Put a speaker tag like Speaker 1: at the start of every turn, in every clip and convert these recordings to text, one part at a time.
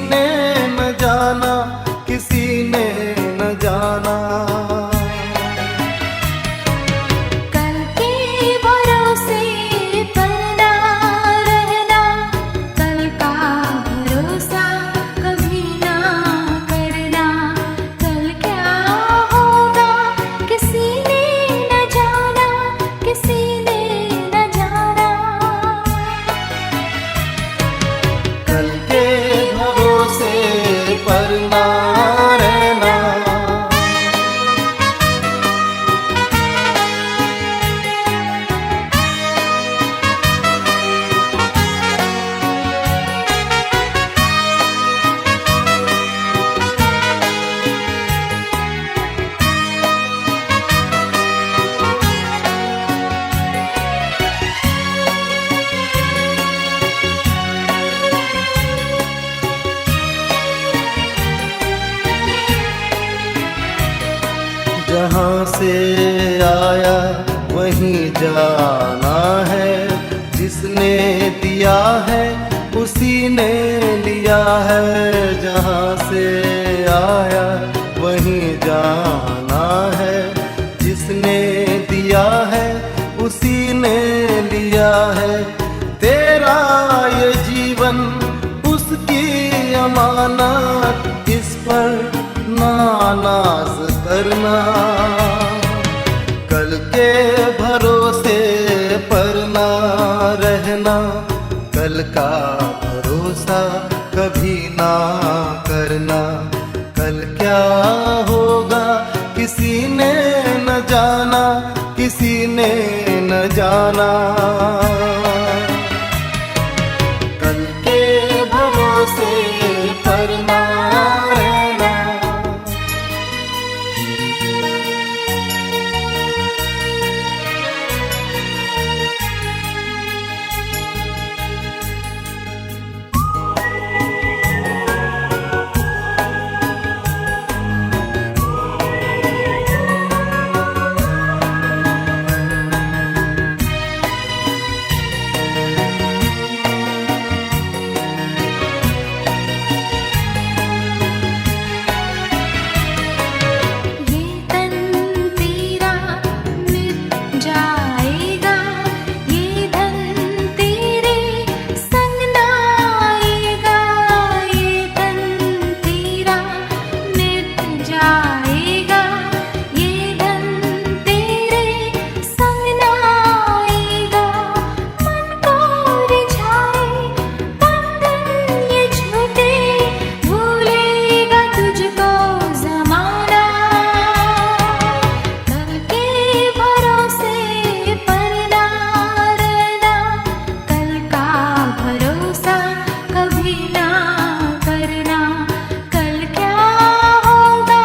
Speaker 1: ने न जाना, किसी ने न जाना।
Speaker 2: कल के भरोसे पर ना रहना, कल का भरोसा कभी ना करना। कल क्या होगा किसी ने न जाना, किसी ने न जाना।
Speaker 1: कल के भरोसे पर ना रहना। जहाँ से आया वहीं जाना है, जिसने दिया है उसी ने लिया है। जहाँ से आया वहीं जाना है, जिसने दिया है उसी ने लिया है। तेरा ये जीवन उसकी अमानत, इस पर ना नाज करना। कल के भरोसे पर ना रहना, कल का भरोसा कभी ना करना। कल क्या होगा किसी ने न जाना, किसी ने न जाना। कल के भरोसे पर ना रहना।
Speaker 2: ये तन तेरा मिट जाएगा, ये धन तेरे संग ना आएगा। ये तन तेरा मिट जाएगा, ये धन तेरे संग ना आएगा। मन को रिझाए बंधन ये झूठे, भूलेगा तुझको ज़माना। कल के भरोसे पर ना रहना, कल का भरोसा कभी ना करना। कल क्या होगा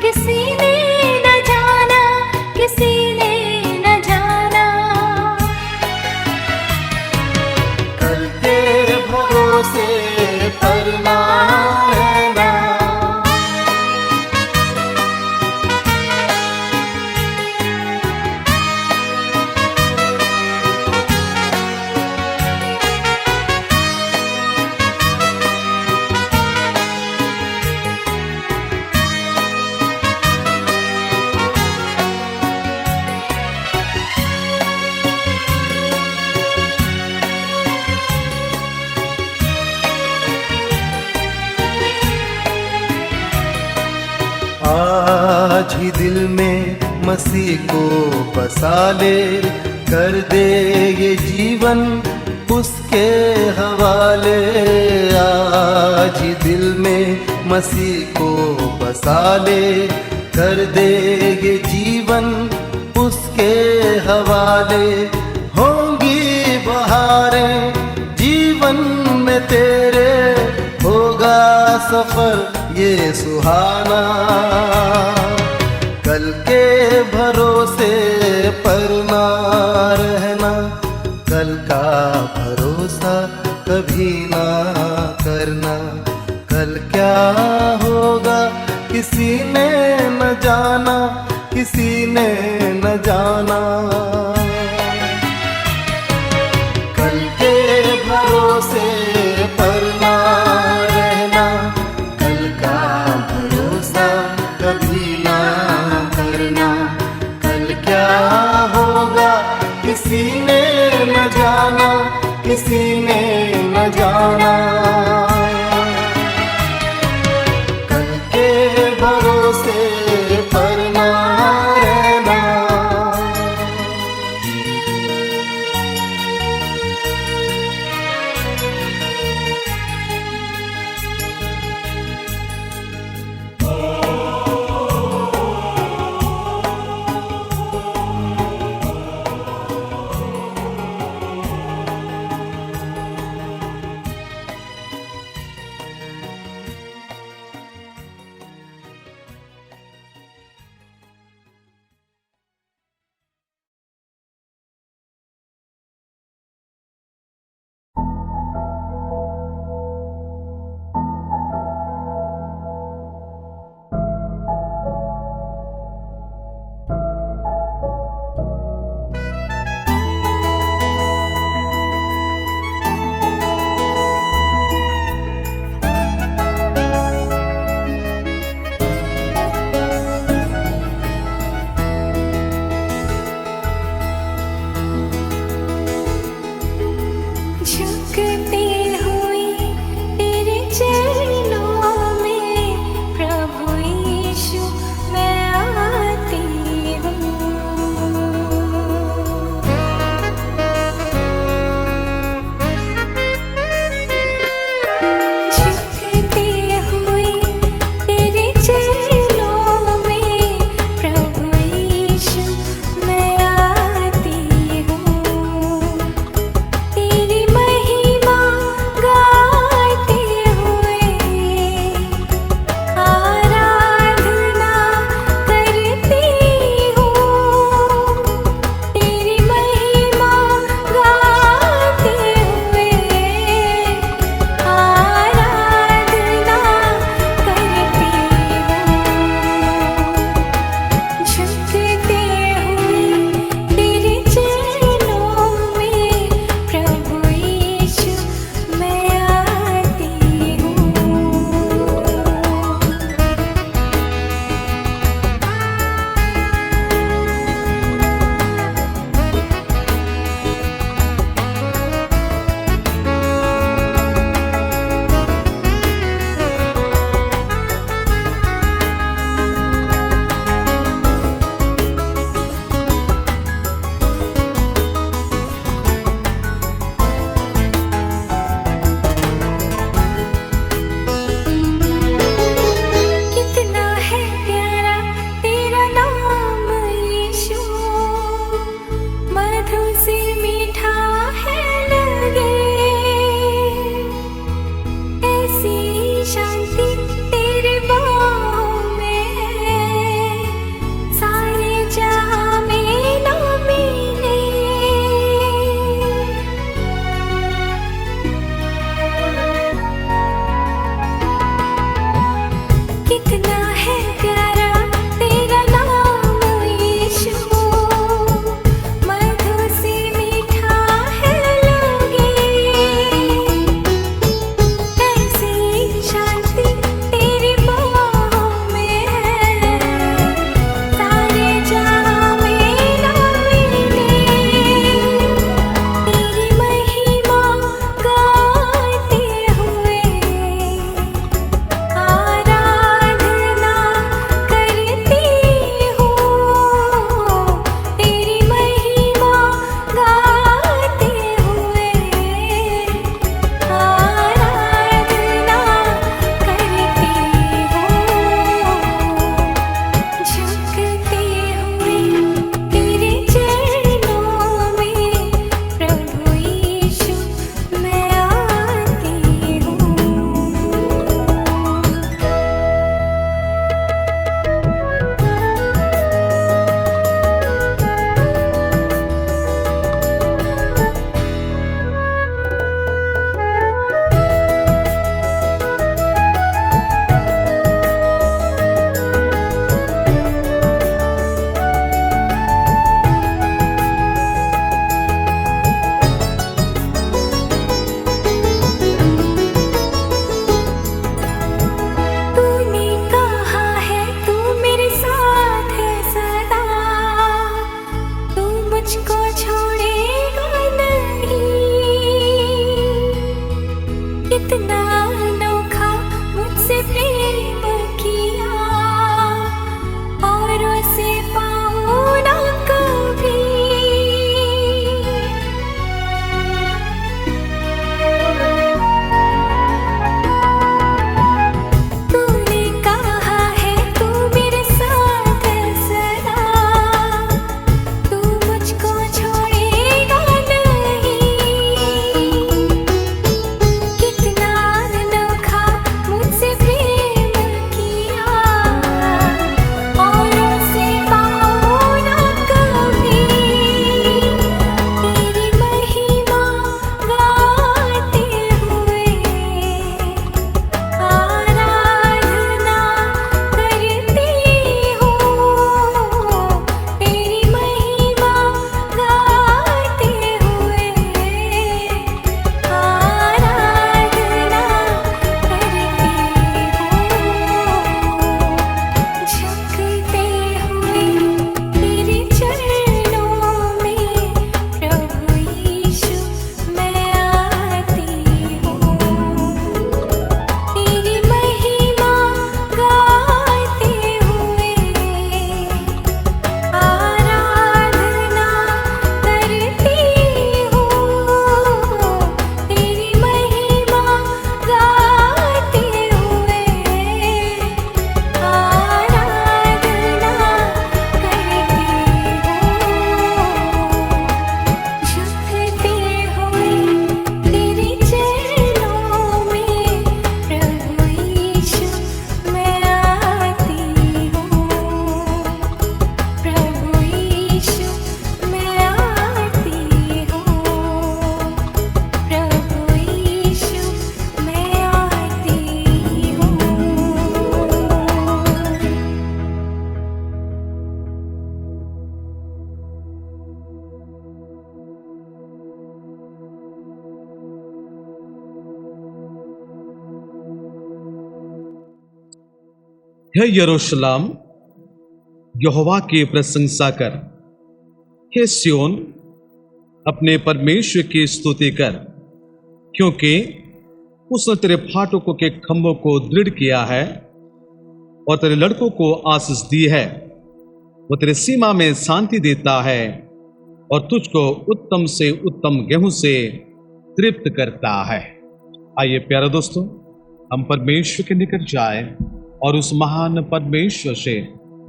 Speaker 2: किसी ने न जाना, किसी ने न जाना।
Speaker 1: कल के भरोसे पर ना रहना। आज ही दिल में मसीह को बसा ले, कर दे ये जीवन उसके हवाले। आज ही दिल में मसीह को बसा ले, कर दे ये जीवन उसके हवाले। होंगी बहारें जीवन में तेरे, होगा सफर ये सुहाना। कल के भरोसे पर ना रहना, कल का भरोसा कभी ना करना। कल क्या होगा किसी ने न जाना, किसी ने न जाना। कल के भरोसे पर ना रहना, किसी ने न जाना। कल के भरोसे पर ना रहना।
Speaker 2: झुकती हुई तेरे चरणों में प्रभु यीशु मैं आती हूँ। झुकती हुई तेरे चरणों में प्रभु यीशु मैं आती हूँ। तेरी महिमा गाते हुए
Speaker 3: हे यरूशलेम, यहोवा की प्रशंसा कर। हे सिय्योन, अपने परमेश्वर की स्तुति कर, क्योंकि उसने तेरे फाटकों के खंभों को दृढ़ किया है और तेरे लड़कों को आशीष दी है। वो तेरे सीमा में शांति देता है और तुझको उत्तम से उत्तम गेहूं से तृप्त करता है। आइए प्यारे दोस्तों, हम परमेश्वर के निकट जाए और उस महान परमेश्वर से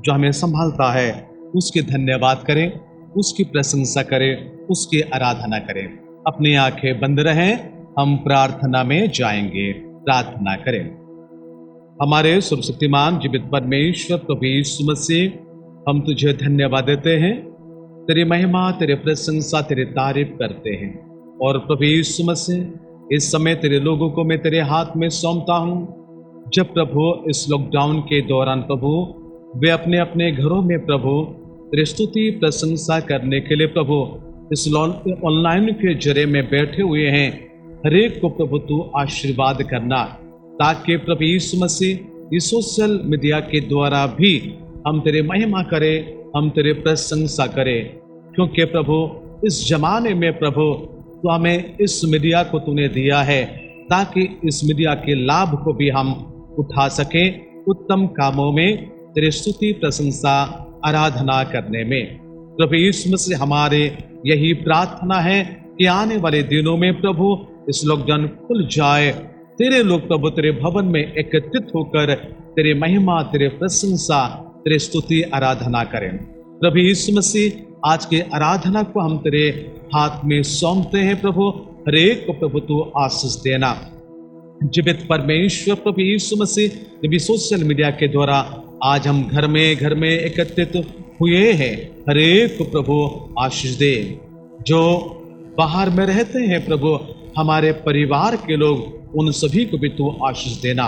Speaker 3: जो हमें संभालता है उसके धन्यवाद करें, उसकी प्रशंसा करें, उसकी आराधना करें। अपनी आंखें बंद रहें, हम प्रार्थना में जाएंगे। प्रार्थना करें। हमारे सर्वशक्तिमान जीवित परमेश्वर प्रभु यीशु मसीह, हम तुझे धन्यवाद देते हैं, तेरी महिमा, तेरी प्रशंसा, तेरी तारीफ करते हैं। और प्रभु यीशु मसीह, इस समय तेरे लोगों को मैं तेरे हाथ में सौंपता हूँ। जब प्रभु इस लॉकडाउन के दौरान प्रभु वे अपने अपने घरों में प्रभु तेरी स्तुति प्रशंसा करने के लिए प्रभु इस ऑनलाइन के जरिए में बैठे हुए हैं, हर एक को प्रभु तू आशीर्वाद करना, ताकि प्रभु यीशु मसीह इस सोशल मीडिया के द्वारा भी हम तेरे महिमा करें, हम तेरे प्रशंसा करें। क्योंकि प्रभु इस जमाने में प्रभु तो हमें इस मीडिया को तूने दिया है, ताकि इस मीडिया के लाभ को भी हम उठा सकें उत्तम कामों में, तेरे स्तुति प्रशंसा आराधना करने में। प्रभु यीशु मसीह, हमारे यही प्रार्थना है कि आने वाले दिनों में प्रभु इस लॉकडाउन खुल जाए, तेरे लोग प्रभु तेरे भवन में एकत्रित होकर तेरे महिमा, तेरे प्रशंसा, तेरे स्तुति आराधना करें। प्रभु यीशु मसीह, आज के आराधना को हम तेरे हाथ में सौंपते हैं प्रभु, हर एक को प्रभु तू आशीष देना। जीवित परमेश्वर प्रभु यीशु मसीह, जब सोशल मीडिया के द्वारा आज हम घर में एकत्रित हुए हैं, हर एक को प्रभु आशीष दे। जो बाहर में रहते हैं प्रभु हमारे परिवार के लोग, उन सभी को भी तू आशीष देना।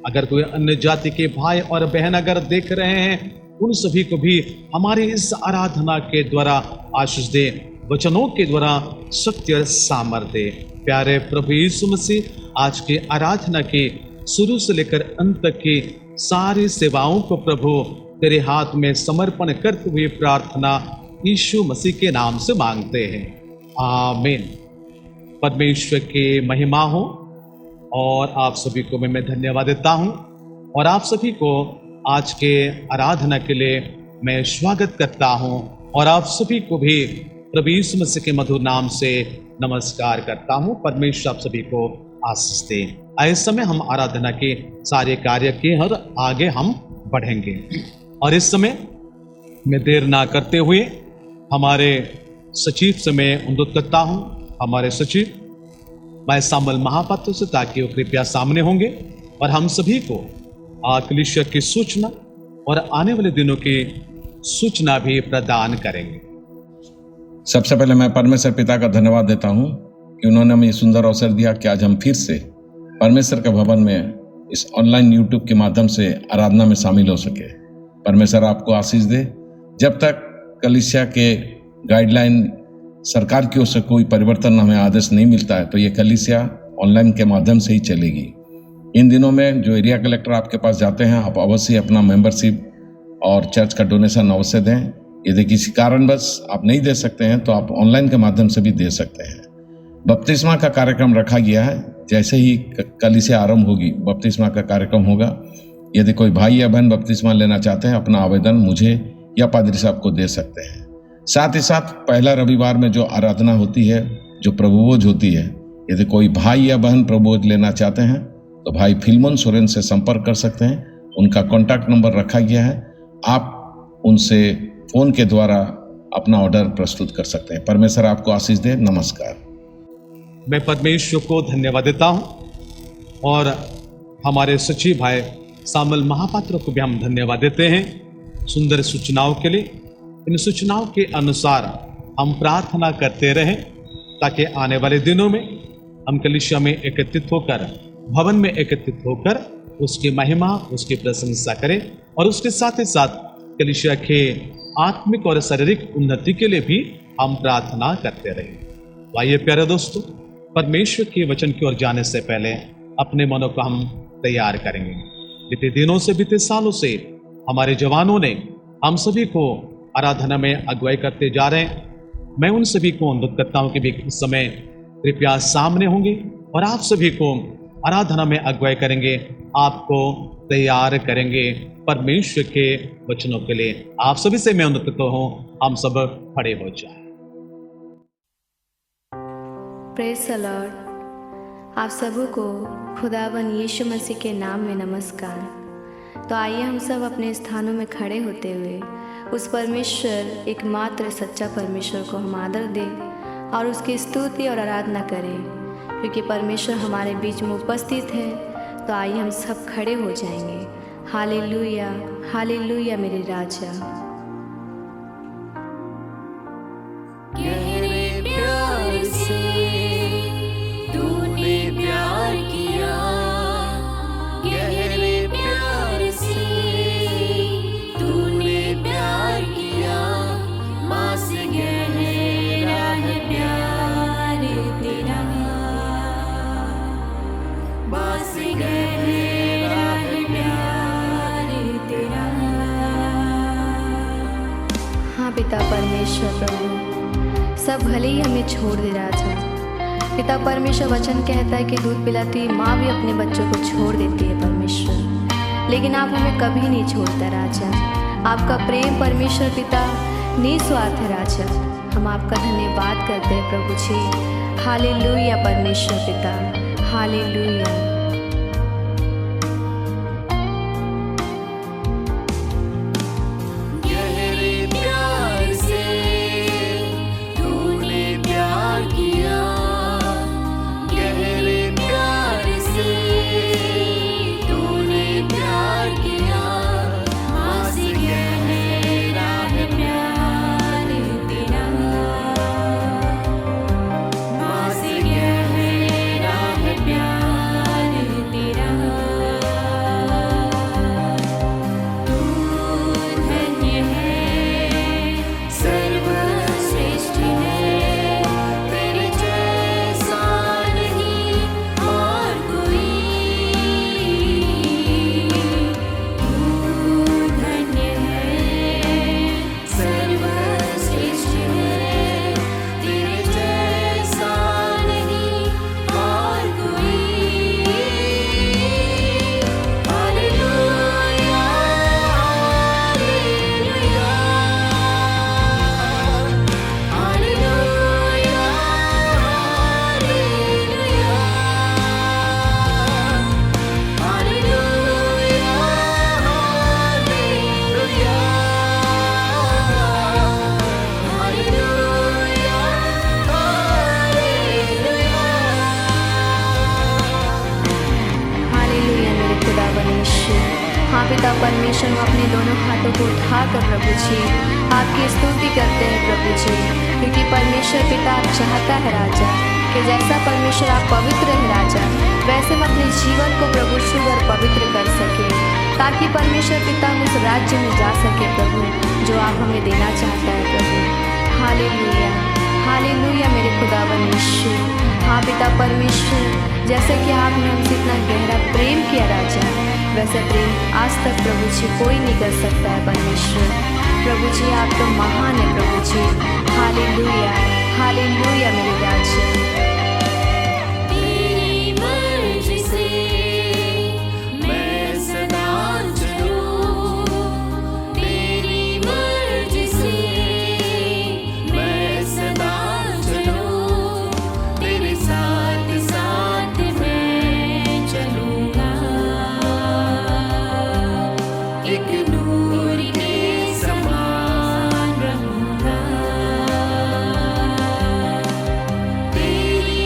Speaker 3: अगर कोई अन्य जाति के भाई और बहन अगर देख रहे हैं, उन सभी को भी हमारी इस आराधना के द्वारा आशीष दे, वचनों के द्वारा शक्ति और सामर्थ्य दे। प्यारे प्रभु यीशु मसीह, आज की आराधना की शुरू से लेकर अंत तक की सारी सेवाओं को प्रभु तेरे हाथ में समर्पण करते हुए प्रार्थना यीशु मसीह के नाम से मांगते हैं, आमीन। परमेश्वर की महिमा हो। और आप सभी को मैं धन्यवाद देता हूं और आप सभी को आज के आराधना के लिए मैं स्वागत करता हूं और आप सभी को भी प्रभु यीशु मसीह के मधुर नाम से नमस्कार करता हूं। परमेश्वर आप सभी को आशीष दे। इस समय हम आराधना के सारे कार्य के हर आगे हम बढ़ेंगे और इस समय मैं देर ना करते हुए हमारे सचिव से मैं अनुरोध करता हूं, हमारे सचिव भाई सामुएल महापात्र से, ताकि वो कृपया सामने होंगे और हम सभी को कलीसिया की सूचना और आने वाले दिनों की सूचना भी प्रदान करेंगे।
Speaker 4: सबसे पहले मैं परमेश्वर पिता का धन्यवाद देता हूं कि उन्होंने हमें सुंदर अवसर दिया कि आज हम फिर से परमेश्वर के भवन में इस ऑनलाइन यूट्यूब के माध्यम से आराधना में शामिल हो सके। परमेश्वर आपको आशीष दे। जब तक कलीसिया के गाइडलाइन सरकार की ओर से कोई परिवर्तन हमें आदेश नहीं मिलता है, तो ये कलीसिया ऑनलाइन के माध्यम से ही चलेगी। इन दिनों में जो एरिया कलेक्टर आपके पास जाते हैं, आप अवश्य अपना मेंबरशिप और चर्च का डोनेशन अवश्य दें। यदि किसी कारणवश आप नहीं दे सकते हैं तो आप ऑनलाइन के माध्यम से भी दे सकते हैं। बपतिस्मा का कार्यक्रम रखा गया है, जैसे ही कलीसिया आरंभ होगी बपतिस्मा का कार्यक्रम होगा। यदि कोई भाई या बहन बपतिस्मा लेना चाहते हैं, अपना आवेदन मुझे या पादरी साहब को दे सकते हैं। साथ ही साथ पहला रविवार में जो आराधना होती है, जो प्रभुभोज होती है, यदि कोई भाई या बहन प्रभुभोज लेना चाहते हैं तो भाई फिल्मोन सोरेन से संपर्क कर सकते हैं। उनका कॉन्टैक्ट नंबर रखा गया है, आप उनसे फोन के द्वारा अपना ऑर्डर प्रस्तुत कर सकते हैं। परमेश्वर आपको आशीष दे। नमस्कार।
Speaker 3: मैं परमेश्वर को धन्यवाद देता हूं और हमारे सचिव भाई सामुएल महापात्र को भी हम धन्यवाद देते हैं सुंदर सूचनाओं के लिए। इन सूचनाओं के अनुसार हम प्रार्थना करते रहें, ताकि आने वाले दिनों में हम कलीसिया में एकत्रित होकर, भवन में एकत्रित होकर उसकी महिमा, उसकी प्रशंसा करें और उसके साथ ही साथ कलीसिया के आत्मिक और शारीरिक उन्नति के लिए भी हम प्रार्थना करते रहें। तो आइए प्यारे दोस्तों, परमेश्वर के वचन की ओर जाने से पहले अपने मनों को हम तैयार करेंगे। बीते दिनों से, बीते सालों से हमारे जवानों ने हम सभी को आराधना में अगुवाई करते जा रहे हैं। मैं उन सभी को अनुरोध करता हूं कि भी इस समय कृपया सामने होंगे और आप सभी को आराधना में अगुवाई करेंगे, आपको तैयार करेंगे परमेश्वर के वचनों के लिए। आप सभी से मैं अनुरोध करता हूं, हम सब खड़े हो जाएं।
Speaker 5: Praise the Lord. आप सबों को खुदावन यीशु मसीह के नाम में नमस्कार। तो आइए हम सब अपने स्थानों में खड़े होते हुए उस परमेश्वर, एकमात्र सच्चा परमेश्वर को हम आदर दें और उसकी स्तुति और आराधना करें, क्योंकि परमेश्वर हमारे बीच में उपस्थित है। तो आइए हम सब खड़े हो जाएंगे। हालेलुया, हालेलुया मेरे राजा।
Speaker 2: गहरे प्यार से तूने प्यार किया, गहरे प्यार से तूने प्यार किया, माँ से गहरा है प्यार तेरा, माँ से गहरा है प्यार तेरा।
Speaker 5: हाँ पिता परमेश्वर प्रभु, सब भले ही हमें छोड़ दे राजा। पिता परमेश्वर वचन कहता है कि दूध पिलाती माँ भी अपने बच्चों को छोड़ देती है परमेश्वर, लेकिन आप हमें कभी नहीं छोड़ता राजा। आपका प्रेम परमेश्वर पिता निस्वार्थ है राजा। हम आपका धन्यवाद करते हैं प्रभु जी। हालेलुया परमेश्वर पिता, हालेलुया। हाँ पिता परमेश्वर, हम अपने दोनों हाथों को उठाकर प्रभु जी आपकी स्तुति करते हैं प्रभु जी, क्योंकि परमेश्वर पिता आप चाहता है राजा कि जैसा परमेश्वर आप पवित्र है राजा, वैसे हम अपने जीवन को प्रभु शुभ और पवित्र कर सके, ताकि परमेश्वर पिता हम उस राज्य में जा सके प्रभु जो आप हमें देना चाहता है प्रभु। हालेलुया, हालेलुया मेरे खुदावन यीशु। हाँ पिता परमेश्वर, जैसे कि आपने हमसे इतना गहरा प्रेम किया राजा, वैसे प्रेम आज तक प्रभु जी कोई नहीं कर सकता है परमेश्वर। प्रभु जी आप तो महान है प्रभु जी। हालेलुया, हालेलुया मेरे राजा।
Speaker 2: तेरी मर्जी से मैं सदा चलूं, तेरी मर्जी से मैं सदा चलूं, तेरे साथ साथ मैं चलूंगा, एक नूर के समान रहूंगा। तेरी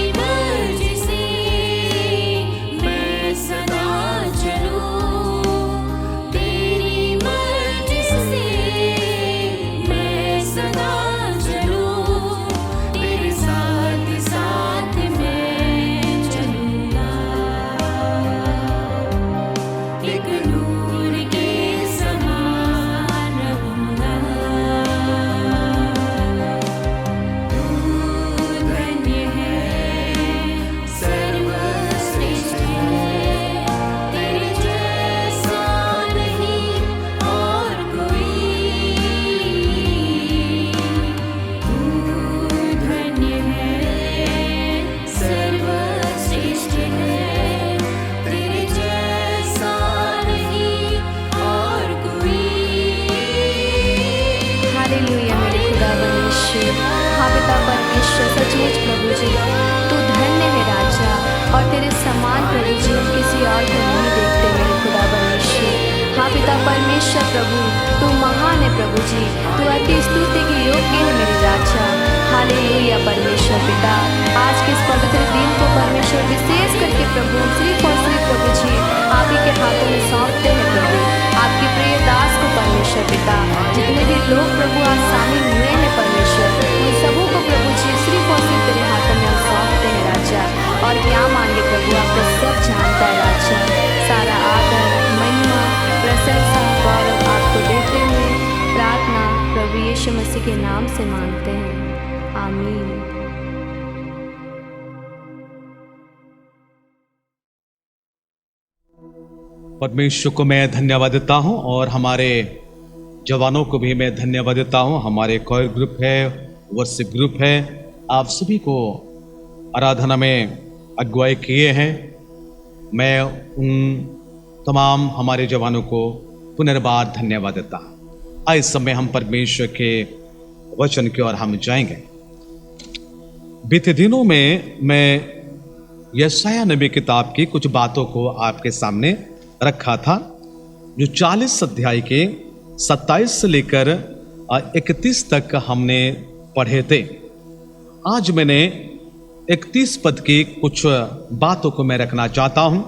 Speaker 5: पिता परमेश्वर प्रभु, तू महान है प्रभु जी, तू अति स्तुति के योग्य है मेरे राजा। हालेलुया परमेश्वर पिता, आज के इस पवित्र दिन को परमेश्वर विशेष करके प्रभु सिर्फ और सिर्फ प्रभु जी आप ही के हाथों में सौंपते हैं प्रभु। आपके प्रिय दास को परमेश्वर पिता, जितने भी लोग प्रभु आज शामिल हुए हैं परमेश्वर, उन सबों को प्रभु जी सिर्फ और सिर्फ तेरे हाथों में हम सौंपते हैं राजा। और क्या मांगे प्रभु, आपको सब जानता है राजा। सारा आदर, महिमा, प्रशंसा, गौरव आपको देते हुए प्रार्थना प्रभु यीशु मसीह के नाम से मांगते हैं, आमीन।
Speaker 3: परमेश्वर को मैं धन्यवाद देता हूं और हमारे जवानों को भी मैं धन्यवाद देता हूं। हमारे कोयर ग्रुप है, वर्शिप ग्रुप है, आप सभी को आराधना में अगुवाई किए हैं। मैं उन तमाम हमारे जवानों को पुनर्बार धन्यवाद देता हूं। इस समय हम परमेश्वर के वचन की ओर हम जाएंगे। बीते दिनों में मैं यशायाह नबी किताब की कुछ बातों को आपके सामने रखा था, जो 40 अध्याय के 27 से लेकर 31 तक हमने पढ़े थे। आज मैंने 31 पद की कुछ बातों को मैं रखना चाहता हूं,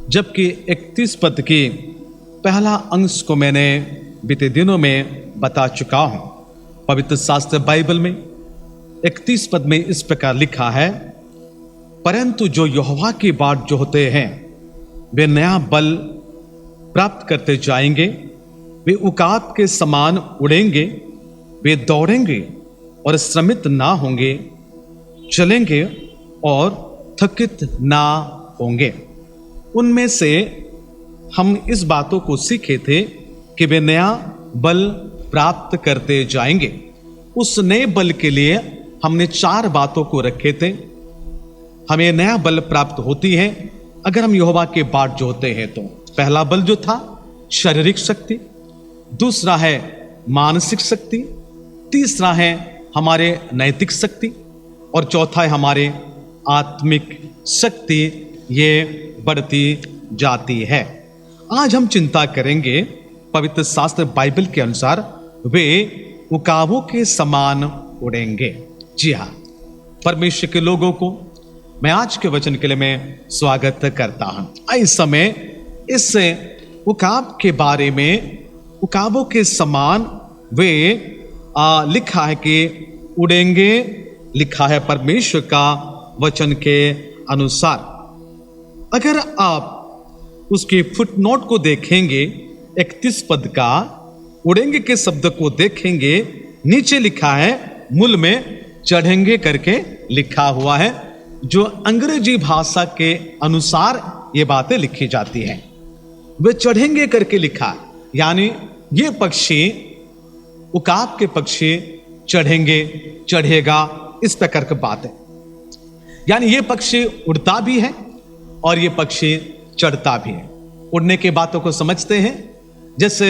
Speaker 3: जबकि 31 पद की पहला अंश को मैंने बीते दिनों में बता चुका हूं। पवित्र शास्त्र बाइबल में 31 पद में इस प्रकार लिखा है, परंतु जो यहोवा की बाट जोहते हैं वे नया बल प्राप्त करते जाएंगे, वे उकाब के समान उड़ेंगे, वे दौड़ेंगे और श्रमित ना होंगे, चलेंगे और थकित ना होंगे। उनमें से हम इस बातों को सीखे थे कि वे नया बल प्राप्त करते जाएंगे। उस नए बल के लिए हमने 4 बातों को रखे थे। हमें नया बल प्राप्त होती है अगर हम यहोवा के बाट जोहते हैं। तो पहला बल जो था शारीरिक शक्ति, दूसरा है मानसिक शक्ति, तीसरा है हमारे नैतिक शक्ति और चौथा है हमारे आत्मिक शक्ति। ये बढ़ती जाती है। आज हम चिंता करेंगे पवित्र शास्त्र बाइबल के अनुसार वे उकाबों के समान उड़ेंगे। जी हाँ, परमेश्वर के लोगों को मैं आज के वचन के लिए मैं स्वागत करता हूं। इस समय इस उकाब के बारे में, उकाबों के समान वे लिखा है कि उड़ेंगे, लिखा है परमेश्वर का वचन के अनुसार। अगर आप उसके फुटनोट को देखेंगे, 31 पद का उड़ेंगे के शब्द को देखेंगे, नीचे लिखा है मूल में चढ़ेंगे करके लिखा हुआ है, जो अंग्रेजी भाषा के अनुसार ये बातें लिखी जाती हैं। वे चढ़ेंगे करके लिखा, यानी ये पक्षी, उकाब के पक्षी चढ़ेंगे, चढ़ेगा, इस प्रकार की बात है। यानी ये पक्षी उड़ता भी है और ये पक्षी चढ़ता भी है। उड़ने की बातों को समझते हैं, जैसे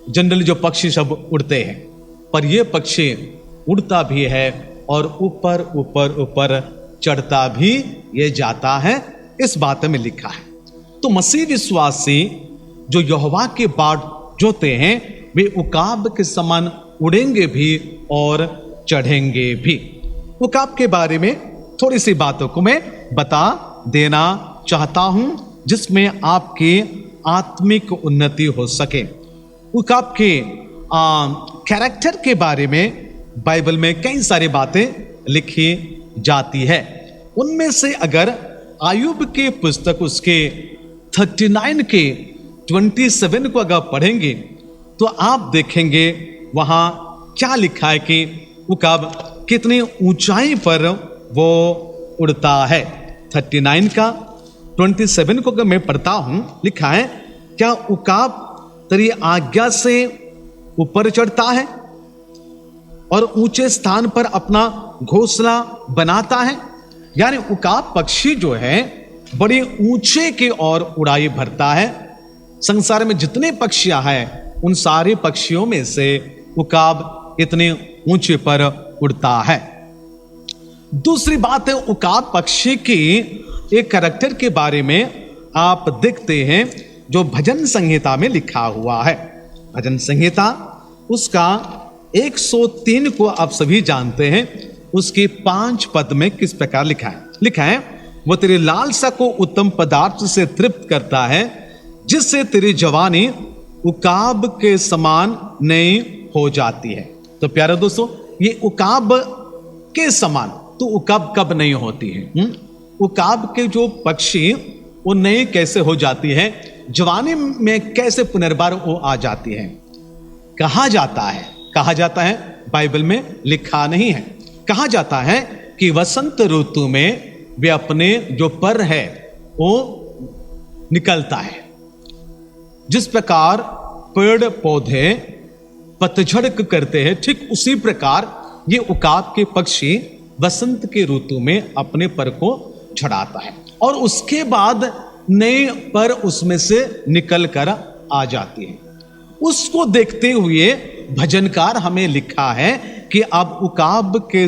Speaker 3: जनरली जो पक्षी सब उड़ते हैं, पर ये पक्षी उड़ता भी है और ऊपर ऊपर ऊपर चढ़ता भी ये जाता है, इस बात में लिखा है। तो मसीह विश्वासी जो यहोवा के बाट जोते हैं वे उकाब के समान उड़ेंगे भी और चढ़ेंगे भी। उकाब के बारे में थोड़ी सी बातों को मैं बता देना चाहता हूं, जिसमें आपकी आत्मिक उन्नति हो सके। उकाब के कैरेक्टर के बारे में बाइबल में कई सारी बातें लिखी जाती है। उनमें से अगर आयुब के पुस्तक उसके 39 के 27 को अगर पढ़ेंगे तो आप देखेंगे वहां क्या लिखा है कि उकाब कितनी ऊंचाई पर वो उड़ता है। 39 का 27 को अगर मैं पढ़ता हूं, लिखा है, क्या उकाब तेरी आज्ञा से ऊपर चढ़ता है और ऊंचे स्थान पर अपना घोंसला बनाता है। यानी उकाब पक्षी जो है बड़े ऊंचे की ओर उड़ाई भरता है। संसार में जितने पक्षियां हैं उन सारे पक्षियों में से उकाब इतने ऊंचे पर उड़ता है। दूसरी बात है, उकाब पक्षी की एक कैरेक्टर के बारे में आप देखते हैं जो भजन संहिता में लिखा हुआ है। भजन संहिता उसका 103 को आप सभी जानते हैं। उसके 5 पद में किस प्रकार लिखा है, वो तेरी लालसा को उत्तम पदार्थ से तृप्त करता है, जिससे तेरी जवानी उकाब के समान नई हो जाती है। तो प्यारे दोस्तों, ये उकाब के समान, तो उकाब कब नहीं होती है? उकाब के जो पक्षी वो नई कैसे हो जाती है, जवानी में कैसे पुनर्बार वो आ जाती है? कहा जाता है, बाइबल में लिखा नहीं है। कहा जाता है कि वसंत ऋतु में वे अपने जो पर है वो निकलता है। जिस प्रकार पेड़ पौधे पतझड़ करते हैं, ठीक उसी प्रकार ये उकाब के पक्षी वसंत के ऋतु में अपने पर को झड़ाता है और उसके बाद नए पर उसमें से निकल कर आ जाती है। उसको देखते हुए भजनकार हमें लिखा है कि अब उकाब के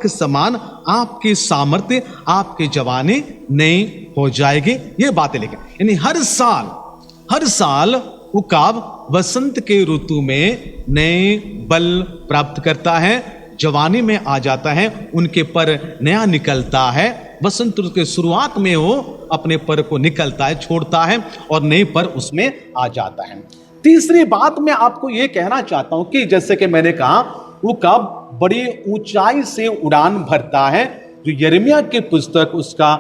Speaker 3: समान आपकी सामर्थ्य, आपकी जवानी नई हो जाएगी। ये बातें लिखे, यानी हर साल उकाब वसंत के ऋतु में नए बल प्राप्त करता है, जवानी में आ जाता है, उनके पर नया निकलता है। वसंत ऋतु के शुरुआत में वो अपने पर को निकलता है, छोड़ता है और नए पर उसमें आ जाता है। तीसरी बात मैं आपको ये कहना चाहता हूं कि जैसे कि मैंने कहा, उकाब बड़ी ऊंचाई से उड़ान भरता है। जो यिर्मयाह की पुस्तक उसका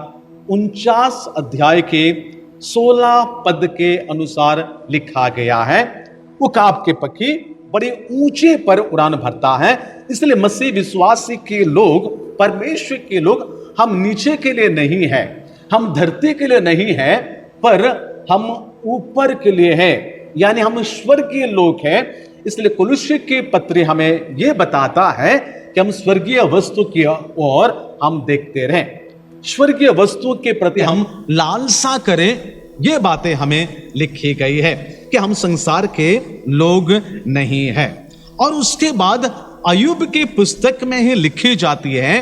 Speaker 3: 49 अध्याय के 16 पद के अनुसार लिखा गया है, उकाब के पक्षी बड़े ऊंचे पर उड़ान भरता है। इसलिए मसीह विश्वासी के लोग, परमेश्वर के लोग, हम नीचे के लिए नहीं है, हम धरती के लिए नहीं है, पर हम ऊपर के लिए है, यानी हम स्वर्गीय लोग हैं। इसलिए कुलुस्सी के पत्र हमें यह बताता है कि हम स्वर्गीय वस्तु की ओर हम देखते रहें, स्वर्गीय वस्तु के प्रति हम लालसा करें। ये बातें हमें लिखी गई है कि हम संसार के लोग नहीं हैं। और उसके बाद अय्यूब की पुस्तक में ही लिखी जाती है,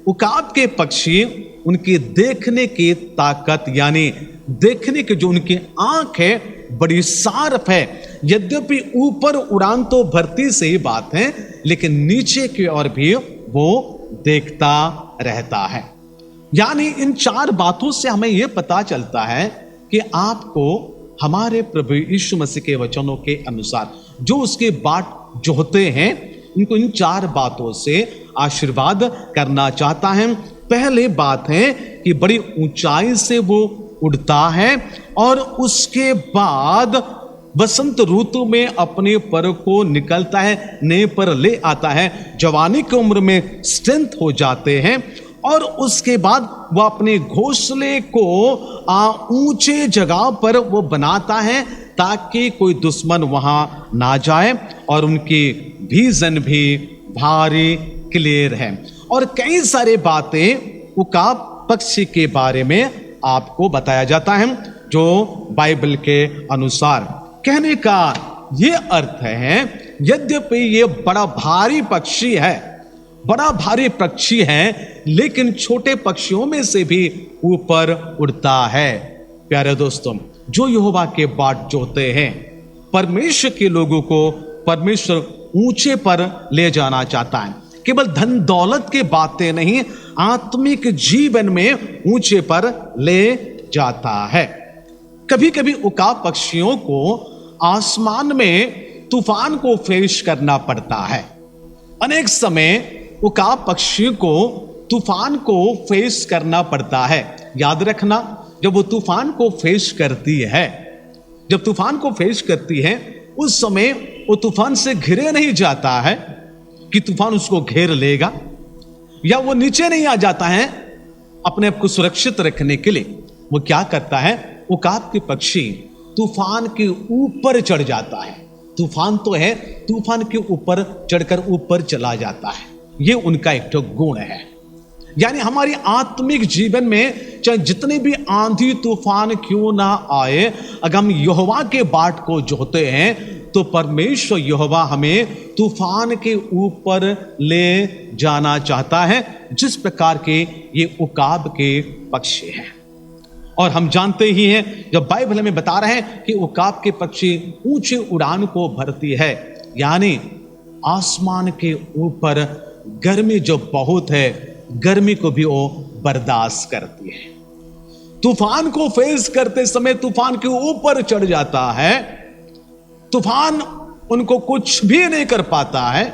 Speaker 3: उकाब के पक्षी उनकी देखने की ताकत, यानी देखने की जो उनकी आंख है बड़ी शार्प है। यद्यपि ऊपर उड़ान तो भरती से ही बात है, लेकिन नीचे की ओर भी वो देखता रहता है। यानी इन 4 बातों से हमें यह पता चलता है कि आपको हमारे प्रभु यीशु मसीह के वचनों के अनुसार जो उसके बाट जोहते हैं, उनको इन 4 बातों से आशीर्वाद करना चाहता है। पहले बात है कि बड़ी ऊंचाई से वो उड़ता है और उसके बाद वसंत ऋतु में अपने पर को निकलता है, नए पर ले आता है, जवानी की उम्र में स्ट्रेंथ हो जाते हैं और उसके बाद वो अपने घोंसले को ऊंचे जगह पर वो बनाता है ताकि कोई दुश्मन वहां ना जाए और उनकी विजन भी भारी क्लियर है। और कई सारे बातें उकाब पक्षी के बारे में आपको बताया जाता है जो बाइबल के अनुसार। कहने का ये अर्थ है, यद्यपि ये बड़ा भारी पक्षी है, लेकिन छोटे पक्षियों में से भी ऊपर उड़ता है। प्यारे दोस्तों, जो यहोवा के बाट जोते हैं, परमेश्वर के लोगों को परमेश्वर ऊंचे पर ले जाना चाहता है। केवल धन दौलत के बातें नहीं, आत्मिक जीवन में ऊंचे पर ले जाता है। कभी कभी उकाब पक्षियों को आसमान में तूफान को फेस करना पड़ता है। अनेक समय उकाब पक्षी को तूफान को फेस करना पड़ता है। याद रखना, जब वो तूफान को फेस करती है, उस समय वो तूफान से घिरे नहीं जाता है कि तूफान उसको घेर लेगा, या वो नीचे नहीं आ जाता है अपने आप को सुरक्षित रखने के लिए। वो क्या करता है, उकाब के पक्षी तूफान के ऊपर चढ़ जाता है। तूफान तो है, तूफान के ऊपर चढ़कर ऊपर चला जाता है। ये उनका एक तो गुण है। यानी हमारी आत्मिक जीवन में चाहे जितने भी आंधी तूफान क्यों ना आए, अगर हम यहोवा के बाट को जोहते हैं तो परमेश्वर यहोवा हमें तूफान के ऊपर ले जाना चाहता है, जिस प्रकार के ये उकाब के पक्षी हैं। और हम जानते ही हैं, जब बाइबल हमें बता रहे हैं कि उकाब के पक्षी ऊंची उड़ान को भरती है, यानी आसमान के ऊपर गर्मी जो बहुत है, गर्मी को भी वो बर्दाश्त करती है। तूफान को फेस करते समय तूफान के ऊपर चढ़ जाता है, तूफान उनको कुछ भी नहीं कर पाता है,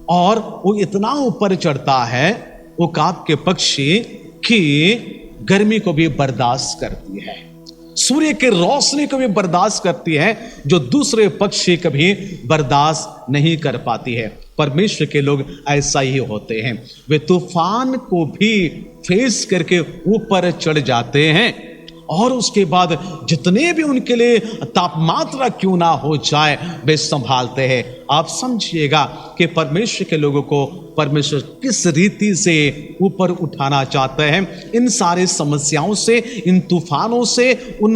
Speaker 3: और वो इतना ऊपर चढ़ता है उकाब के पक्षी कि गर्मी को भी बर्दाश्त करती है, सूर्य की रोशनी को भी बर्दाश्त करती है, जो दूसरे पक्षी कभी बर्दाश्त नहीं कर पाती है। परमेश्वर के लोग ऐसा ही होते हैं, वे तूफान को भी फेस करके ऊपर चढ़ जाते हैं, और उसके बाद जितने भी उनके लिए तापमात्रा क्यों ना हो जाए वे संभालते हैं। आप समझिएगा कि परमेश्वर के लोगों को परमेश्वर किस रीति से ऊपर उठाना चाहते हैं, इन सारी समस्याओं से, इन तूफानों से, उन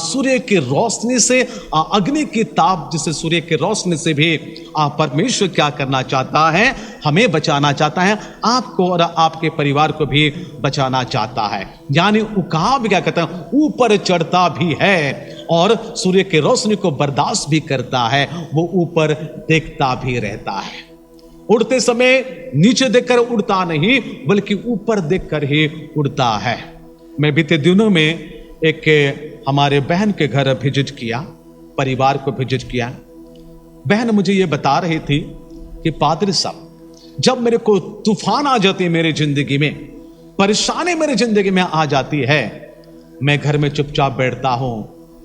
Speaker 3: सूर्य की रोशनी से, अग्नि की ताप जिसे सूर्य की रोशनी से भी परमेश्वर क्या करना चाहता है, हमें बचाना चाहता है, आपको और आपके परिवार को भी बचाना चाहता है। यानी उकाब क्या कहता है, ऊपर चढ़ता भी है और सूर्य की रोशनी को बर्दाश्त भी करता है, वो ऊपर देखता भी रहता है। उड़ते समय नीचे देखकर उड़ता नहीं, बल्कि ऊपर देखकर ही उड़ता है। मैं बीते दिनों में एक हमारे बहन के घर विजिट किया, परिवार को विजिट किया। बहन मुझे ये बता रही थी कि पादरी साहब, जब मेरे को तूफान आ जाती है मेरी जिंदगी में, परेशानी मेरी जिंदगी में आ जाती है, मैं घर में चुपचाप बैठता हूं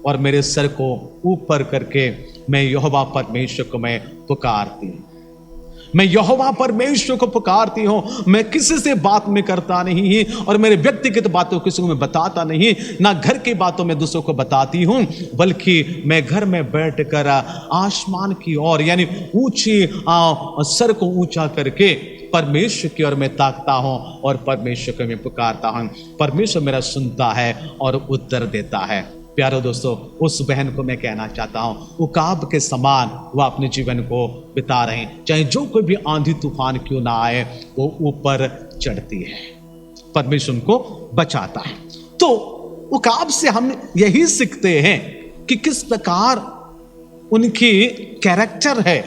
Speaker 3: और मेरे सर को ऊपर करके मैं यहोवा परमेश्वर को मैं पुकारती हूं, मैं यहोवा परमेश्वर को पुकारती हूं। मैं किसी से बात में करता नहीं, और मेरे व्यक्तिगत बातों किसी को मैं बताता नहीं, ना घर की बातों में दूसरों को बताती हूं, बल्कि मैं घर में बैठकर आसमान की ओर, यानी ऊंची सर को ऊंचा करके परमेश्वर की ओर मैं ताकता हूं और परमेश्वर को मैं पुकारता हूं। परमेश्वर मेरा सुनता है और उत्तर देता है। प्यारो दोस्तों, उस बहन को मैं कहना चाहता हूं, उकाब के समान वह अपने जीवन को बिता रहे हैं, चाहे जो कोई भी आंधी तूफान क्यों ना आए, वो ऊपर चढ़ती है, परमेश्वर उनको बचाता है। तो उकाब से हम यही सीखते हैं कि किस प्रकार उनकी कैरेक्टर है।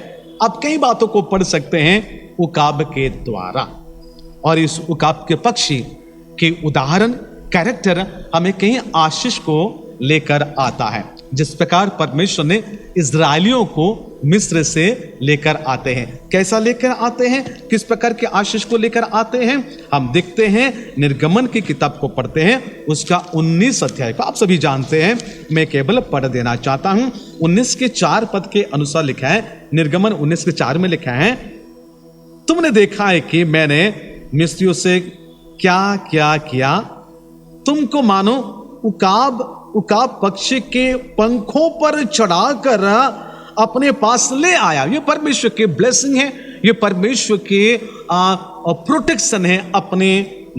Speaker 3: आप कई बातों को पढ़ सकते हैं उकाब के द्वारा, और इस उकाब के पक्षी के उदाहरण, कैरेक्टर हमें कहीं आशीष को लेकर आता है। जिस प्रकार परमेश्वर ने इजरायलियों को मिस्र से लेकर आते हैं, कैसा लेकर आते हैं, किस प्रकार के आशीष को लेकर आते हैं, हम देखते हैं। निर्गमन की किताब को पढ़ते हैं, उसका 19 अध्याय को आप सभी जानते हैं, मैं केवल पढ़ देना चाहता हूं। 19 के 4 पद के अनुसार लिखा है, निर्गमन 19 के 4 में लिखा है, तुमने देखा है कि मैंने मिस्रियों से क्या क्या किया, तुमको मानो उकाब पक्षी के पंखों पर चढ़ाकर अपने पास ले आया। ये परमेश्वर की ब्लेसिंग है, ये परमेश्वर के प्रोटेक्शन है अपने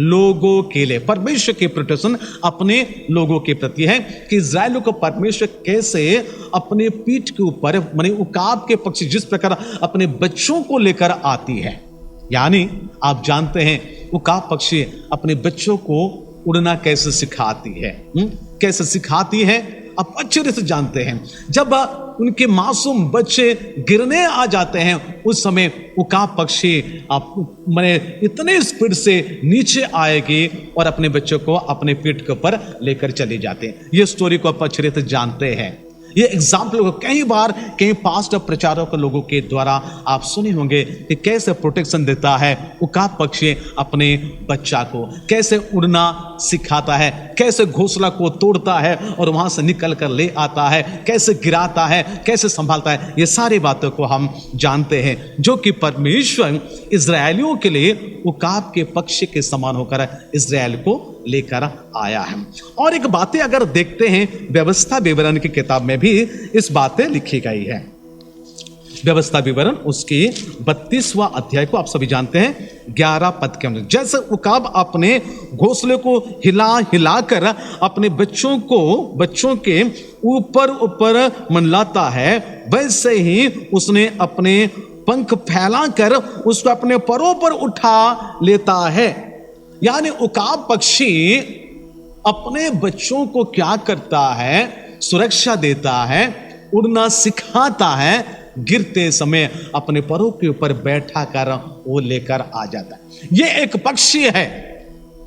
Speaker 3: लोगों के लिए। परमेश्वर की प्रोटेक्शन अपने लोगों के प्रति है कि इजराइल को परमेश्वर कैसे अपने पीठ के ऊपर, माने उकाब के पक्षी जिस प्रकार अपने बच्चों को लेकर आती है, यानी आप जानते हैं उकाब पक्षी अपने बच्चों को उड़ना कैसे सिखाती है, कैसे सिखाती है आप अच्छे तरह से जानते हैं। जब उनके मासूम बच्चे गिरने आ जाते हैं, उस समय उकाब पक्षी माने इतने स्पीड से नीचे आएगी और अपने बच्चों को अपने पीठ के ऊपर लेकर चले जाते हैं। ये स्टोरी को आप अच्छे तरह से जानते हैं। ये एग्जाम्पल को कई बार कई पास्ट प्रचारक लोगों के द्वारा आप सुने होंगे कि कैसे प्रोटेक्शन देता है उकाब पक्षी अपने बच्चा को, कैसे उड़ना सिखाता है, कैसे घोंसला को तोड़ता है और वहां से निकल कर ले आता है, कैसे गिराता है, कैसे संभालता है। ये सारी बातों को हम जानते हैं, जो कि परमेश्वर इजरायलियों के लिए उकाब के पक्षी के समान होकर इजराइल को लेकर आया है। और एक बातें अगर देखते हैं, व्यवस्था विवरण की किताब में भी इस बातें लिखी गई है। व्यवस्था विवरण उसकी 32वां अध्याय को आप सभी जानते हैं, 11 पद के अंदर, जैसे उकाब अपने घोंसले को हिला हिलाकर अपने बच्चों के ऊपर ऊपर मंडलाता है, वैसे ही उसने अपने पंख फैलाकर उसको अपने परों पर उठा लेता है। यानी उकाब पक्षी अपने बच्चों को क्या करता है, सुरक्षा देता है, उड़ना सिखाता है, गिरते समय अपने परों के ऊपर बैठा कर वो लेकर आ जाता है। ये एक पक्षी है,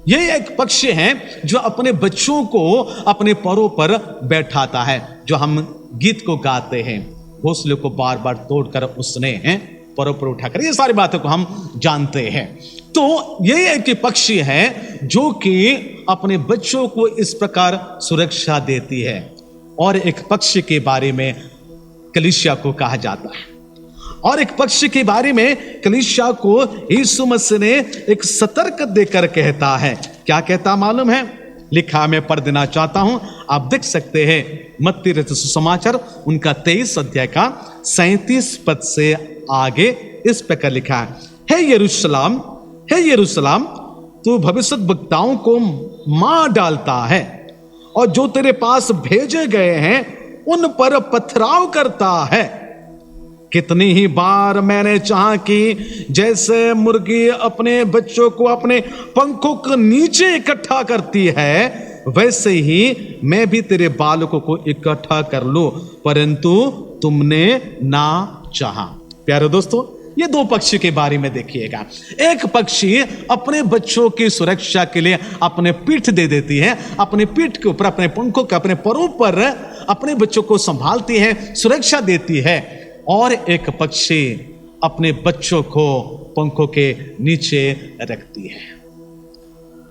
Speaker 3: ये एक पक्षी है जो अपने बच्चों को अपने परों पर बैठाता है। जो हम गीत को गाते हैं, घोंसले को बार बार तोड़कर उसने परों पर उठाकर, ये सारी बातों को हम जानते हैं। तो ये एक पक्षी है जो कि अपने बच्चों को इस प्रकार सुरक्षा देती है। और एक पक्षी के बारे में कलीसिया को कहा जाता है, और एक पक्षी के बारे में कलीसिया को यीशु मसीह ने एक सतर्क देकर कहता है। क्या कहता मालूम है? लिखा, मैं पढ़ देना चाहता हूं, आप देख सकते हैं। मत्ती रचित सुसमाचार उनका 23 अध्याय का 37 पद से आगे इस प्रकार लिखा है, हे यरूशलेम, हे यरूशलेम, तू भविष्यद्वक्ताओं को मार डालता है और जो तेरे पास भेजे गए हैं उन पर पथराव करता है। कितनी ही बार मैंने चाहा कि जैसे मुर्गी अपने बच्चों को अपने पंखों के नीचे इकट्ठा करती है, वैसे ही मैं भी तेरे बालकों को इकट्ठा कर लूं, परंतु तुमने ना चाहा। प्यारे दोस्तों, ये दो पक्षी के बारे में देखिएगा। एक पक्षी अपने बच्चों की सुरक्षा के लिए अपने पीठ दे देती है, अपने पीठ के ऊपर, अपने पंखों के, अपने परों पर अपने बच्चों को संभालती है, सुरक्षा देती है। और एक पक्षी अपने बच्चों को पंखों के नीचे रखती है।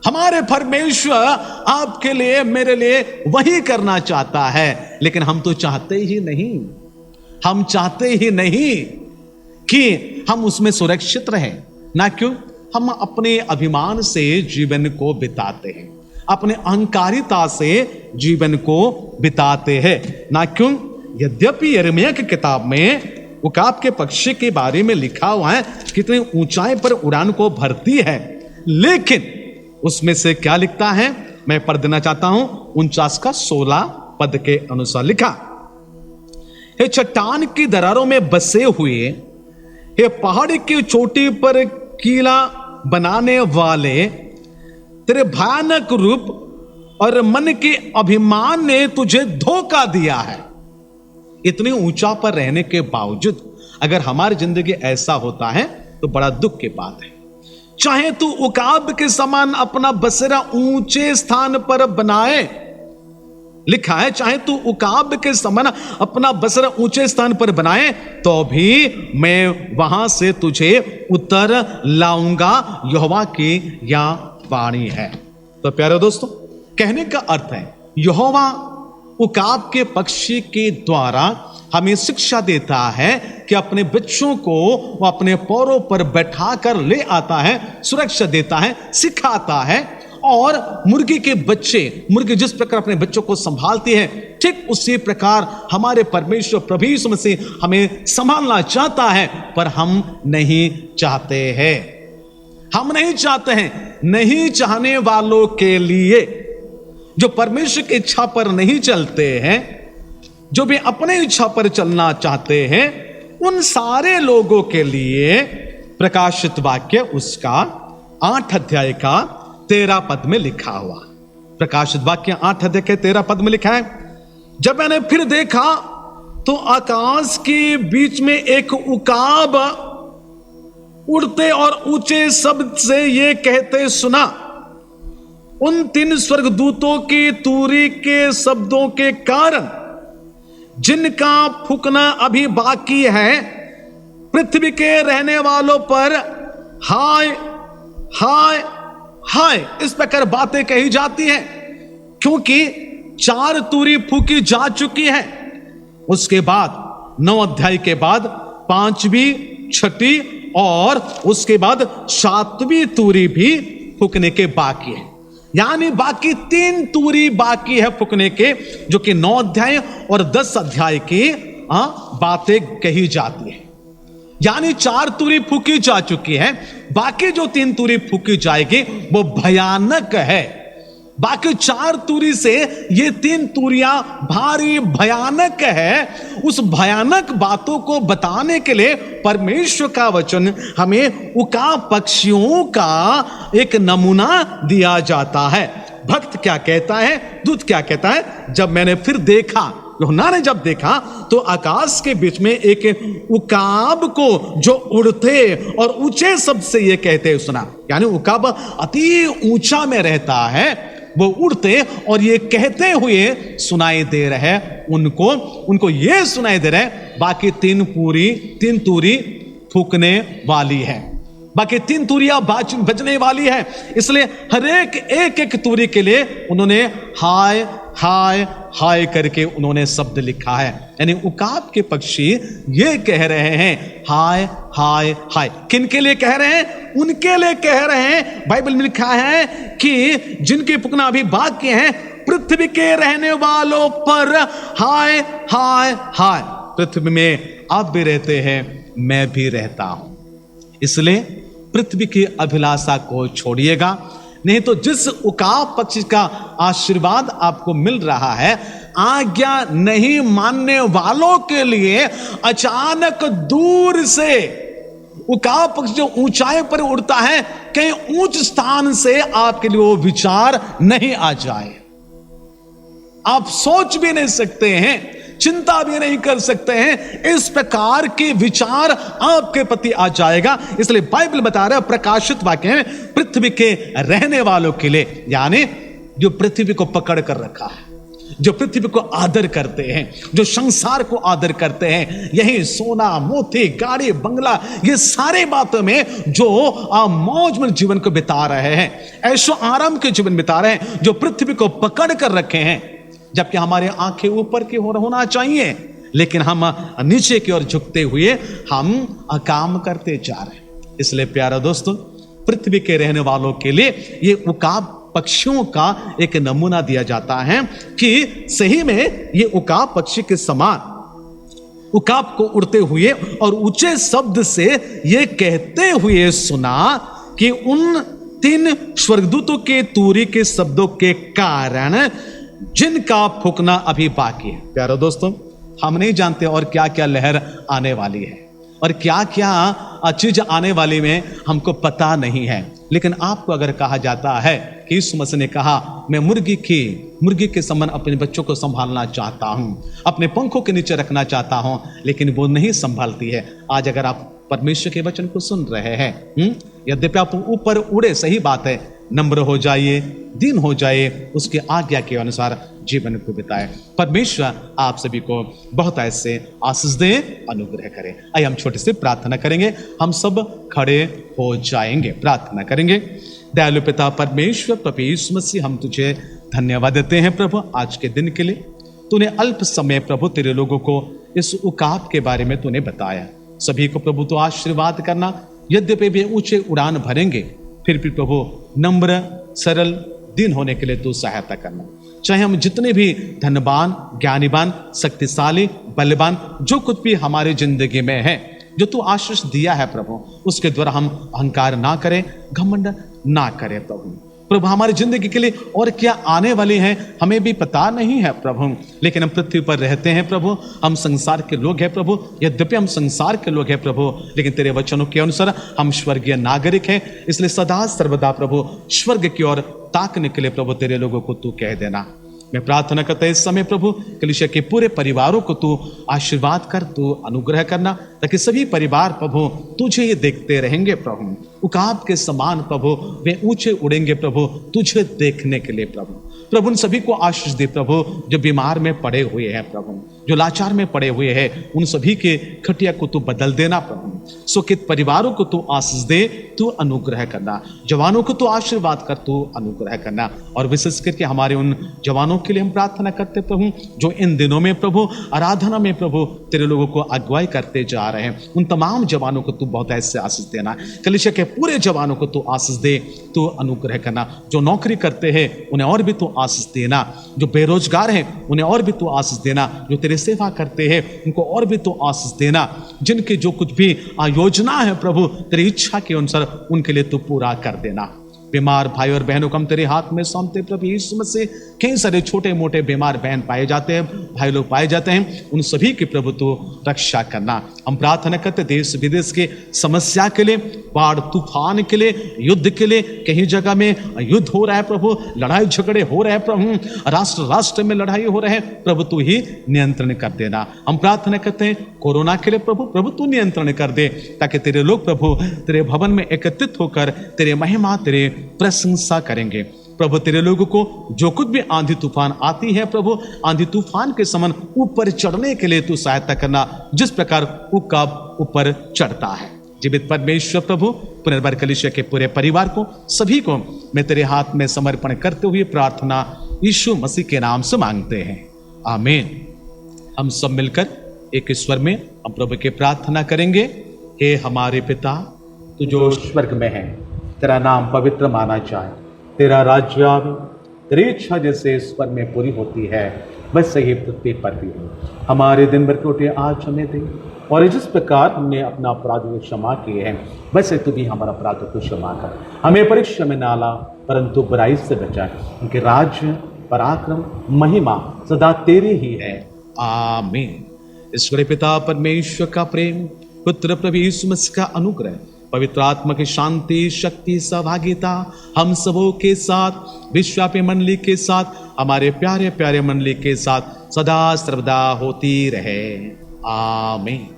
Speaker 3: हमारे परमेश्वर आपके लिए, मेरे लिए वही करना चाहता है, लेकिन हम तो चाहते ही नहीं। हम चाहते ही नहीं कि हम उसमें सुरक्षित रहें। ना क्यों? हम अपने अभिमान से जीवन को बिताते हैं, अपने अहंकारिता से जीवन को बिताते हैं। ना क्यों? यद्यपि यिर्मयाह की किताब में उकाब के पक्षी के बारे में लिखा हुआ है, कितनी ऊंचाई पर उड़ान को भरती है, लेकिन उसमें से क्या लिखता है, मैं पढ़ देना चाहता हूं। 49 का 16 पद के अनुसार लिखा, हे चट्टान की दरारों में बसे हुए, हे पहाड़ की चोटी पर किला बनाने वाले, तेरे भयानक रूप और मन के अभिमान ने तुझे धोखा दिया है। इतनी ऊंचा पर रहने के बावजूद अगर हमारी जिंदगी ऐसा होता है तो बड़ा दुख की बात है। चाहे तू उकाब के समान अपना बसेरा ऊंचे स्थान पर बनाए, लिखा है, चाहे तू उकाब के समान अपना बसेरा ऊंचे स्थान पर बनाए, तो भी मैं वहां से तुझे उतर लाऊंगा, यहोवा की यह वाणी है। तो प्यारे दोस्तों, कहने का अर्थ है, यहोवा उकाब के पक्षी के द्वारा हमें शिक्षा देता है कि अपने बच्चों को वो अपने पैरों पर बैठा कर ले आता है, सुरक्षा देता है, सिखाता है। और मुर्गी के बच्चे, मुर्गी जिस प्रकार अपने बच्चों को संभालती है, ठीक उसी प्रकार हमारे परमेश्वर प्रभु यीशु मसीह हमें संभालना चाहता है, पर हम नहीं चाहते हैं। हम नहीं चाहते हैं। नहीं चाहने वालों के लिए, जो परमेश्वर की इच्छा पर नहीं चलते हैं, जो भी अपने इच्छा पर चलना चाहते हैं, उन सारे लोगों के लिए प्रकाशित वाक्य उसका 8 अध्याय का 13 पद में लिखा हुआ। प्रकाशित वाक्य 8 अध्याय के 13 पद में लिखा है, जब मैंने फिर देखा तो आकाश के बीच में एक उकाब उड़ते और ऊंचे शब्द से ये कहते सुना, उन 3 स्वर्गदूतों की तुरी के शब्दों के कारण, जिनका फूंकना अभी बाकी है, पृथ्वी के रहने वालों पर हाय हाय हाय, इस प्रकार बातें कही जाती हैं, क्योंकि 4 तुरी फूकी जा चुकी है। उसके बाद 9 अध्याय के बाद 5वीं, 6ठी और उसके बाद 7वीं तुरी भी फूकने के बाकी है। यानी बाकी 3 तुरी बाकी है फूकने के, जो कि 9 अध्याय और 10 अध्याय की बातें कही जाती है। यानी 4 तुरी फूकी जा चुकी है, बाकी जो 3 तुरी फूकी जाएगी वो भयानक है। बाकी 4 तुरी से ये 3 तुरियां भारी भयानक है। उस भयानक बातों को बताने के लिए परमेश्वर का वचन हमें उकाब पक्षियों का एक नमूना दिया जाता है। भक्त क्या कहता है, दूत क्या कहता है। जब मैंने फिर देखा, यूहन्ना ने जब देखा तो आकाश के बीच में एक उकाब को जो उड़ते और ऊंचे शब्द से ये कहते सुना। यानी उकाब अति ऊंचा में रहता है, वो उड़ते और ये कहते हुए सुनाई दे रहे उनको ये सुनाई दे रहे, बाकी तीन तूरी फूकने वाली है, बाकी तीन तूरियां बजने वाली है। इसलिए हर एक तूरी के लिए उन्होंने हाय हाय हाय करके उन्होंने शब्द लिखा है। यानी उकाब के पक्षी ये कह रहे हैं हाय हाय हाय। किन के लिए कह रहे हैं? उनके लिए कह रहे हैं। बाइबल में लिखा है कि जिनके फूकना अभी बाकी है, पृथ्वी के रहने वालों पर हाय हाय हाय। पृथ्वी में आप भी रहते हैं, मैं भी रहता हूं, इसलिए पृथ्वी की अभिलाषा को छोड़िएगा। नहीं तो जिस उकाब पक्षी का आशीर्वाद आपको मिल रहा है, आज्ञा नहीं मानने वालों के लिए अचानक दूर से उकाब पक्षी जो ऊंचाई पर उड़ता है, कहीं ऊंच स्थान से आपके लिए वो विचार नहीं आ जाए। आप सोच भी नहीं सकते हैं, चिंता भी नहीं कर सकते हैं, इस प्रकार के विचार आपके प्रति आ जाएगा। इसलिए बाइबल बता रहा है प्रकाशित वाक्य में, पृथ्वी के रहने वालों के लिए, यानी जो पृथ्वी को पकड़ कर रखा है, जो पृथ्वी को आदर करते हैं, जो संसार को आदर करते हैं, यही सोना मोती गाड़ी बंगला, ये सारे बातों में जो मौज में जीवन को बिता रहे हैं, ऐशो आराम के जीवन बिता रहे हैं, जो पृथ्वी को पकड़ कर रखे हैं, जबकि हमारे आंखें ऊपर की ओर होना चाहिए, लेकिन हम नीचे की ओर झुकते हुए हम काम करते जा रहे हैं। इसलिए प्यारा दोस्तों, पृथ्वी के रहने वालों के लिए ये उकाब पक्षियों का एक नमूना दिया जाता है कि सही में ये उकाब पक्षी के समान उकाब को उड़ते हुए और ऊंचे शब्द से ये कहते हुए सुना कि उन तीन स्वर्गदूतों के तूरी के शब्दों के कारण जिनका फूकना अभी बाकी है। प्यारो दोस्तों, हम नहीं जानते और क्या क्या लहर आने वाली है और क्या क्या चीज आने वाली में हमको पता नहीं है, लेकिन आपको अगर कहा जाता है कि यीशु मसीह ने कहा मैं मुर्गी के समान अपने बच्चों को संभालना चाहता हूं, अपने पंखों के नीचे रखना चाहता हूं, लेकिन वो नहीं संभालती है। आज अगर आप परमेश्वर के वचन को सुन रहे हैं, यद्यपि आप ऊपर उड़े, सही बात है, नम्र हो जाइए, दीन हो जाइए, उसकी आज्ञा के अनुसार जीवन को बिताए। परमेश्वर आप सभी को बहुत ऐसे आशीष दे, अनुग्रह करें। आइए हम छोटी सी प्रार्थना करेंगे, हम सब खड़े हो जाएंगे, प्रार्थना करेंगे। दयालु पिता परमेश्वर प्रभु यीशु मसीह, हम तुझे धन्यवाद देते हैं प्रभु आज के दिन के लिए। तूने अल्प समय प्रभु तेरे लोगों को इस उकाब के बारे में तूने बताया। सभी को प्रभु तो आशीर्वाद करना, यद्यपि वे ऊंचे उड़ान भरेंगे, फिर भी प्रभु नम्र सरल दीन होने के लिए तू सहायता करना। चाहे हम जितने भी धनवान, ज्ञानीवान, शक्तिशाली, बलवान, जो कुछ भी हमारी जिंदगी में है, जो तू आशीष दिया है प्रभु, उसके द्वारा हम अहंकार ना करें, घमंड ना करें प्रभु। हमारी जिंदगी के लिए और क्या आने वाली है हमें भी पता नहीं है प्रभु, लेकिन हम पृथ्वी पर रहते हैं प्रभु, हम संसार के लोग हैं प्रभु। यद्यपि हम संसार के लोग हैं प्रभु, लेकिन तेरे वचनों के अनुसार हम स्वर्गीय नागरिक हैं। इसलिए सदा सर्वदा प्रभु स्वर्ग की ओर ताकने के लिए प्रभु तेरे लोगों को तू कह देना। मैं प्रार्थना करता हूं इस समय प्रभु कलीसिया के पूरे परिवारों को तू आशीर्वाद कर, तू अनुग्रह करना, ताकि सभी परिवार प्रभु तुझे ये देखते रहेंगे प्रभु, उकाब के समान प्रभु वे ऊंचे उड़ेंगे प्रभु तुझे देखने के लिए प्रभु। प्रभु उन सभी को आशीष दे प्रभु, जो बीमार में पड़े हुए हैं प्रभु, जो लाचार में पड़े हुए हैं, उन सभी के खटिया को तू बदल देना प्रभु। शोकित परिवारों को तू आशीष दे, तू अनुग्रह करना, जवानों को तू आशीर्वाद कर, तू अनुग्रह करना। और विशेष करके हमारे उन जवानों के लिए हम प्रार्थना करते प्रभु, जो इन दिनों में प्रभु आराधना में प्रभु तेरे लोगों को अगुवाई करते जा रहे हैं। उन तमाम जवानों को तू बहुत ऐसे आशीष देना। कलीसिया के पूरे जवानों को तू आशीष दे, तू अनुग्रह करना। जो नौकरी करते हैं उन्हें और भी तू आशीष देना, जो बेरोजगार हैं उन्हें और भी तू आशीष देना, जो तेरे सेवा करते हैं उनको और भी तू आशीष देना। जिनके जो कुछ भी योजना है प्रभु तेरी इच्छा के अनुसार उनके लिए तू पूरा कर देना। बीमार भाई और बहनों को हम तेरे हाथ में सौंपते प्रभु यीशु मसीह। कई सारे छोटे मोटे बीमार बहन पाए जाते हैं, भाई लोग पाए जाते हैं, उन सभी की प्रभु तो रक्षा करना। हम प्रार्थना करते देश विदेश के समस्या के लिए, बाढ़ तूफान के लिए, युद्ध के लिए। कहीं जगह में युद्ध हो रहा है प्रभु, लड़ाई झगड़े हो रहे हैं प्रभु, राष्ट्र राष्ट्र में लड़ाई हो रहे हैं प्रभु, तू ही नियंत्रण कर देना। हम प्रार्थना करते हैं कोरोना के लिए प्रभु तू नियंत्रण कर दे, ताकि तेरे लोग प्रभु तेरे भवन में एकत्रित होकर तेरे महिमा तेरे प्रशंसा करेंगे। प्रभु तेरे लोगों को जो कुछ भी आंधी तूफान आती है प्रभु, आंधी तूफान के समान ऊपर चढ़ने के लिए तू सहायता करना, जिस प्रकार उकाब ऊपर चढ़ता है। जीवित परमेश्वर प्रभु पुनर्वार कलीसिया के पूरे परिवार को, सभी को मैं तेरे हाथ में समर्पण करते हुए प्रार्थना यीशु मसीह के नाम से मांगते हैं, आमीन। हम सब मिलकर एक स्वर में हम प्रभु की प्रार्थना करेंगे। हे हमारे पिता, तू जो स्वर्ग में है, तेरा नाम पवित्र माना जाए, तेरा राज्य आवे, तेरी इच्छा जैसे स्वर में पूरी होती है वैसे ही पृथ्वी पर भी हो। हमारे दिन भर के रोटी आज हमें दे, और जिस प्रकार हमने अपना अपराध को क्षमा किए हैं वैसे तू भी हमारा अपराध को क्षमा कर। हमें परीक्षा में ना ला, परंतु बुराई से बचाए, उनके राज्य पराक्रम महिमा सदा तेरी ही है, आमीन। ईश्वर पिता परमेश्वर का प्रेम, पुत्र प्रभु यीशु मसीह का अनुग्रह, पवित्र आत्मा की शांति शक्ति सहभागिता हम सबों के साथ, विश्वव्यापी मंडली के साथ, हमारे प्यारे प्यारे मंडली के साथ सदा सर्वदा होती रहे, आमीन।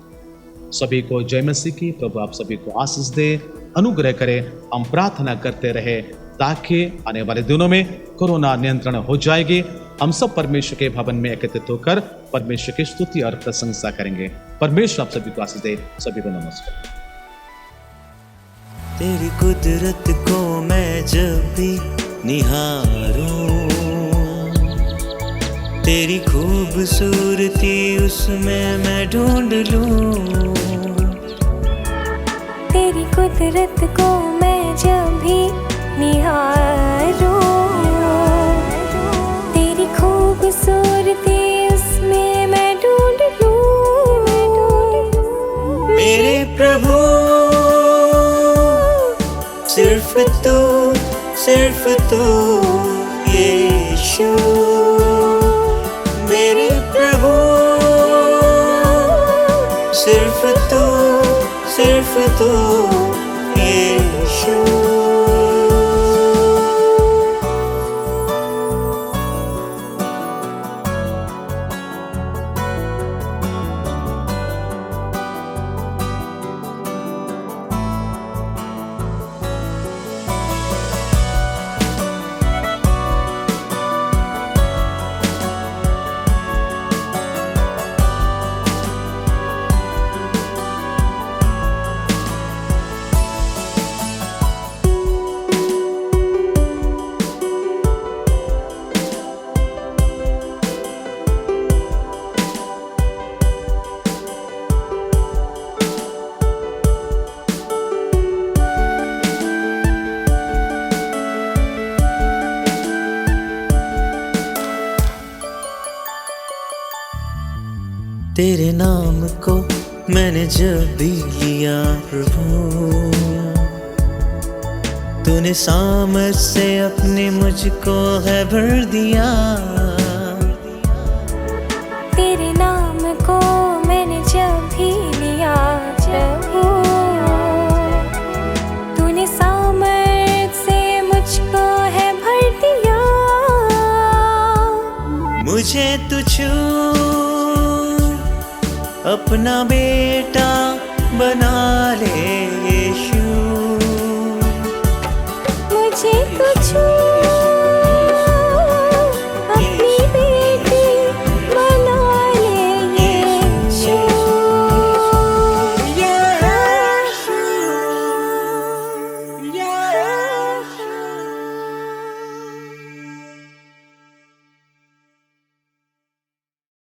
Speaker 3: सभी को जय मसीह की। प्रभु आप सभी को आशीष दे, अनुग्रह करे। हम प्रार्थना करते रहे ताकि आने वाले दिनों में कोरोना नियंत्रण हो जाएगी। हम सब परमेश्वर के भवन में एकत्रित होकर परमेश्वर की स्तुति और प्रशंसा करेंगे। परमेश्वर आप सभी को आशीष दे। सभी को नमस्कार।
Speaker 6: तेरी कुदरत को मैं जब भी निहारूं, तेरी खूबसूरती उसमें मैं ढूंढ लूं।
Speaker 7: तेरी कुदरत को मैं जब भी निहारूं, तेरी खूबसूरती उसमें मैं ढूंढ लूं।
Speaker 6: मेरे प्रभु सिर्फ तू यीशु, मेरे प्रभु सिर्फ तू यीशु। तेरे नाम को मैंने जब भी लिया प्रभु, तूने सामर्थ से अपने मुझको है भर दिया।
Speaker 7: तेरे नाम को मैंने जब भी लिया प्रभु, तूने सामर्थ से मुझको है भर दिया।
Speaker 6: मुझे तुझ अपना बेटा बना ले यीशु,
Speaker 7: मुझे तो छू